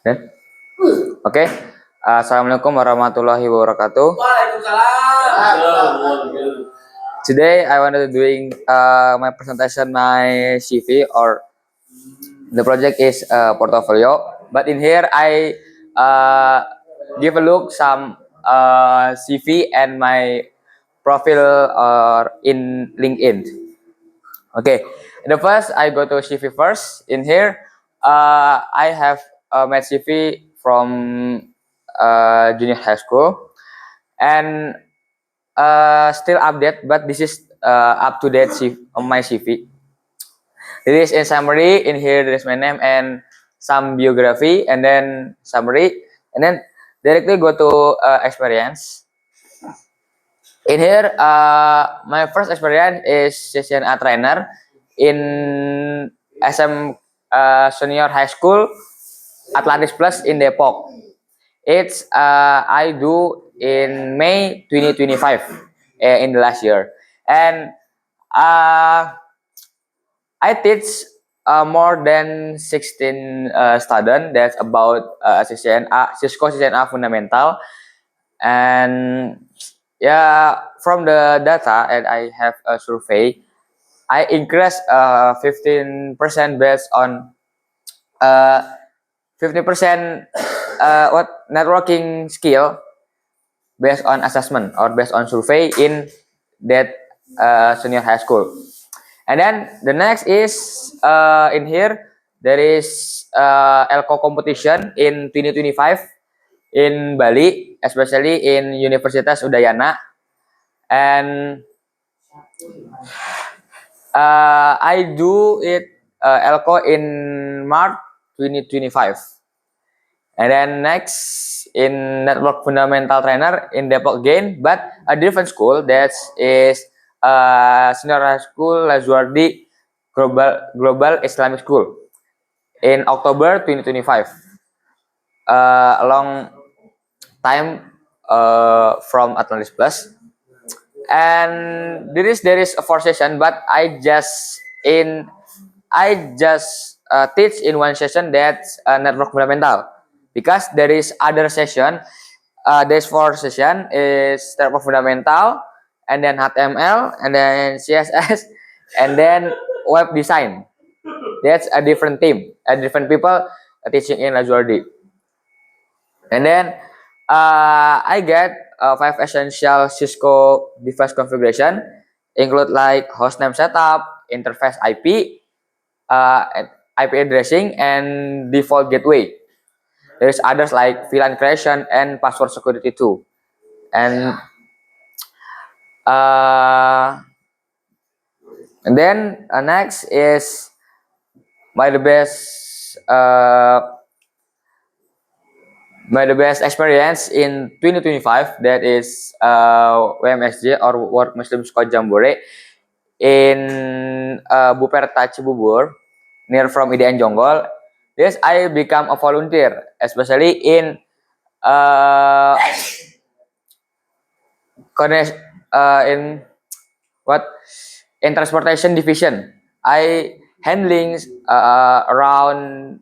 Okay. Assalamualaikum warahmatullahi wabarakatuh. Today I wanted to doing my presentation, my CV, or the project is portfolio. But in here I give a look some CV and my profile in LinkedIn. Okay. The first I go to CV first. In here, I have my CV from junior high school and still update, but this is up to date on my CV. There is in summary. In here there is my name and some biography, and then summary, and then directly go to experience. In here, my first experience is session a trainer in SM Senior High School Atlantis Plus in Depok. It's I do in May 2025 in the last year, and I teach more than 16 students. That's about CCNA, Cisco CCNA fundamental, and yeah, from the data and I have a survey, I increase 15% based on 50% what networking skill based on assessment or based on survey in that senior high school. And then the next is in here there is ELCO competition in 2025 in Bali, especially in Universitas Udayana, and I do it ELCO in March 2025. And then next in network fundamental trainer in Depok again, but a different school. That is senior high school Lazuardi Global Islamic School in October 2025. A long time from Atlantis Plus, and there is a 4 session, but I just teach in one session that's network fundamental, because there is other session. There's 4 session is network fundamental, and then HTML, and then CSS, and then web design. That's a different team, a different people teaching in Lazuardi. And then I get 5 essential Cisco device configuration, include like hostname setup, interface IP, IP addressing, and default gateway. There's others like VLAN creation and password security too. And then next is my the best experience in 2025, that is WMSJ or World Muslim School Jambore in Buperta Cibubur, near from IDN Jonggol. This I become a volunteer, especially in in what in transportation division. I handling around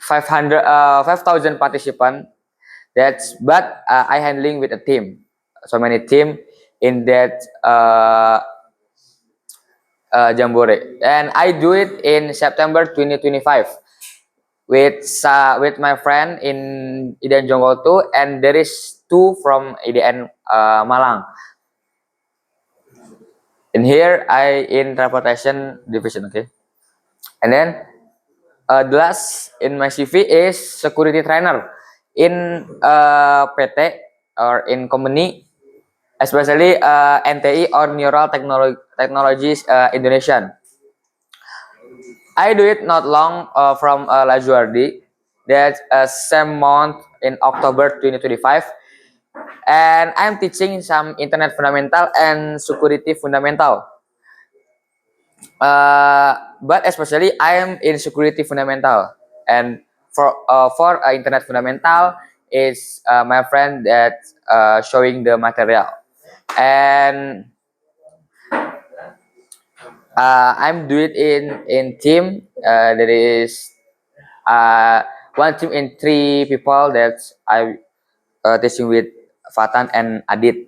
5,000 participants. But I handling with a team, so many team in that Jambore, and I do it in September 2025 with my friend in IDN Jonggol 2, and there is 2 from IDN Malang. In here I in transportation division. Okay, and then the last in my CV is security trainer in PT or in company, especially NTI or Neural Technologies Indonesian. I do it not long from Lazuardi. That's same month in October 2025, and I'm teaching some internet fundamental and security fundamental. But especially I am in security fundamental, and for internet fundamental is my friend that showing the material, and I'm do it in team. There is one team in 3 people that I teaching with Fatan and Adit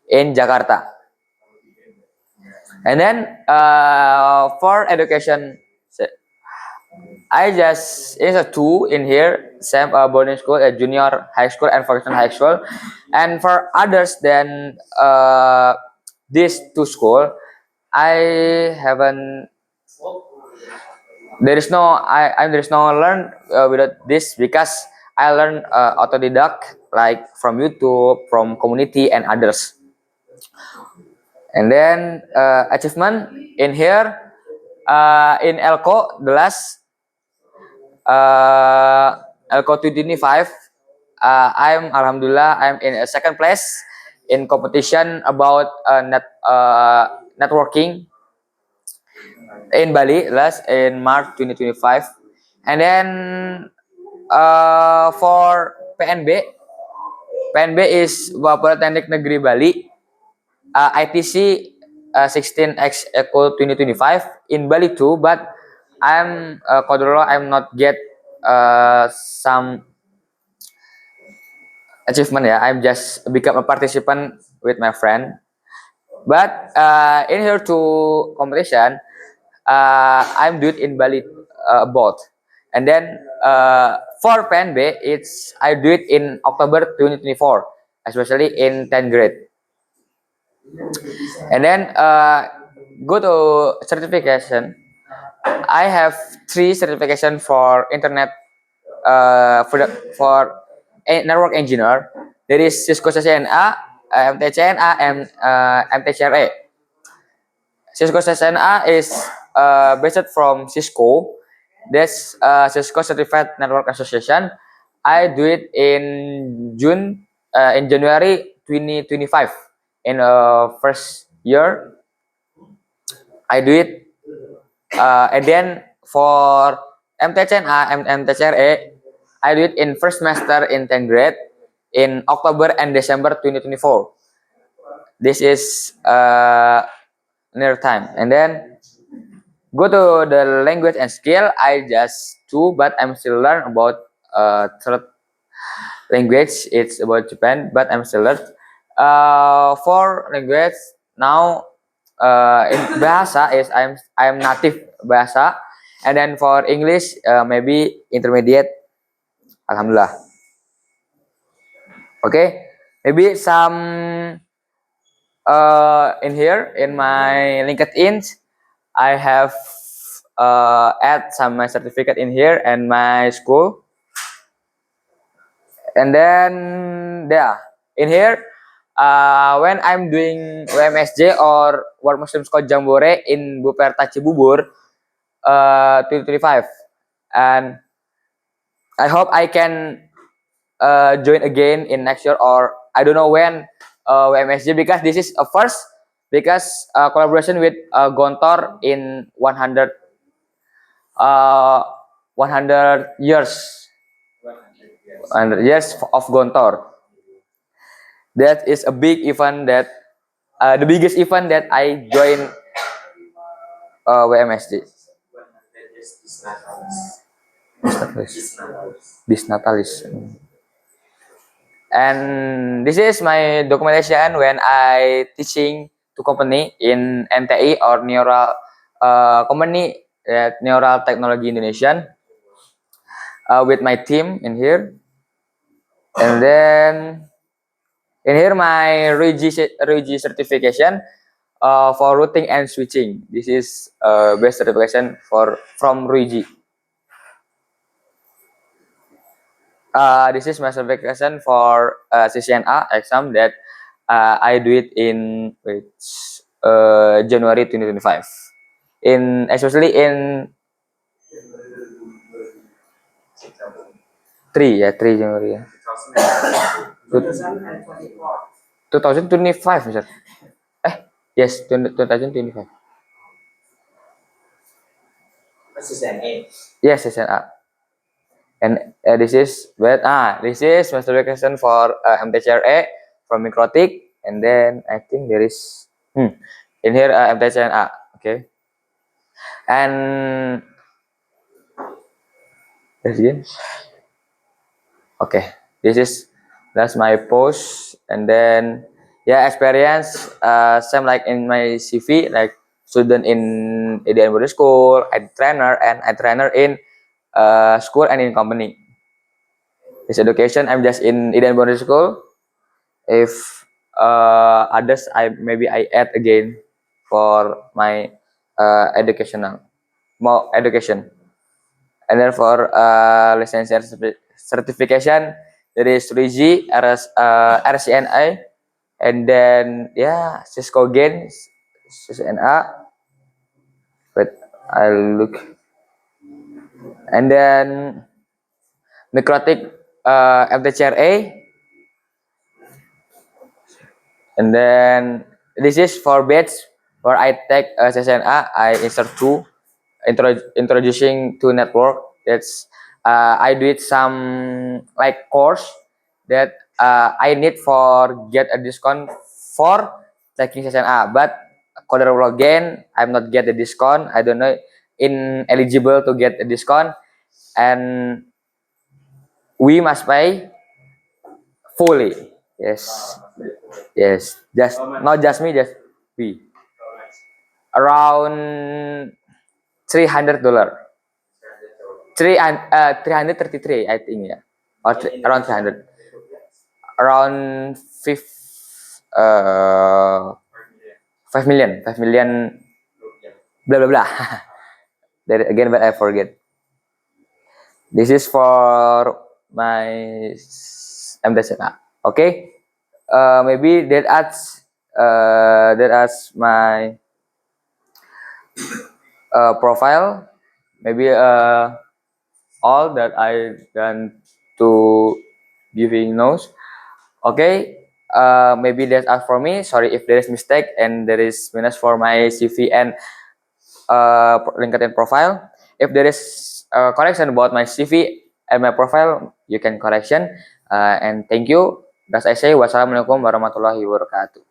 in Jakarta. And then for education, I just is a two in here, same boarding school, a junior high school and vocational high school. And for others, then these two school, I haven't. There is no there is no learn without this because I learn autodidact like from YouTube, from community and others. And then achievement in here in Elko the last Elko 2025 I'm alhamdulillah I'm in a second place in competition about networking in Bali last in March 2025. And then for PNB is Polytechnic Negeri Bali ITC 16X Eco 2025 in Bali too, but I'm I'm not get some achievement ya. I'm just become a participant with my friend. But in here to competition, I'm do it in Bali both. And then for PNB, it's I do it in October 2024, especially in 10th grade. And then go to certification. I have 3 certification for internet for a network engineer. There is Cisco CCNA, MTCNA, and MTCRA. Cisco CCNA is based from Cisco. That's Cisco Certified Network Association. I do it in January 2025. In first year, I do it. And then for MTCNA and MTCRA, I do it in first semester in 10th grade in October and December 2024. This is near time. And then go to the language and skill. I just two, but I'm still learn about third language. It's about Japan, but I'm still learn. For language now in bahasa is I'm native bahasa, and then for English maybe intermediate. Alhamdulillah. Okay, maybe some in here in my LinkedIn, I have add some my certificate in here and my school, and then yeah, in here when I'm doing WMSJ or World Muslim School Jambore in Buperta Cibubur 2025, and I hope I can join again in next year or I don't know when WMSJ because this is a first because collaboration with Gontor in 100 uh, 100 years 100 years of Gontor. That is a big event that the biggest event that I join WMSD. Bisnatalis. And this is my documentation when I teaching to company in NTI or Neural company at Neural Technology Indonesia with my team in here. And then in here my RIGI certification for routing and switching. This is best certification from RIGI. This is my certification for CCNA exam that I do it in January 2025. In especially in 3 January ya. 2025 misal. Yes, 2025. Yes, CCNA. And this is this is my certification for MTCRA from Mikrotik, and then I think there is in here MTCNA. Okay, and Yes, again. Okay, that's my post, and then yeah, experience same like in my CV, like student in ADN Boarding School, I trainer in school and in company. This education, I'm just in ADN Boarding School. If others, I add again for my educational more education. And then for licensure certification, there is 3G, RCNA, and then yeah, Cisco Gain, CCNA. But I'll look, and then Microtik FTCRA, and then this is for batch where I take CCNA, I insert two, introducing to network. That's I did some like course that I need for get a discount for taking session A, but Coder again I'm not get the discount. I don't know in eligible to get a discount, and we must pay fully. Yes, yes, just not just me, just we around $300. 333, I think, yeah, or around 300, around five, uh, 5 million, 5 million, blah blah blah. There again, but I forget. This is for my MDSNA. Okay, maybe that adds my profile. Maybe all that I done to giving notes. Okay, maybe that's all for me. Sorry if there is mistake and there is minus for my CV and LinkedIn profile. If there is correction about my CV and my profile, you can correction. And thank you. As I say, wassalamualaikum warahmatullahi wabarakatuh.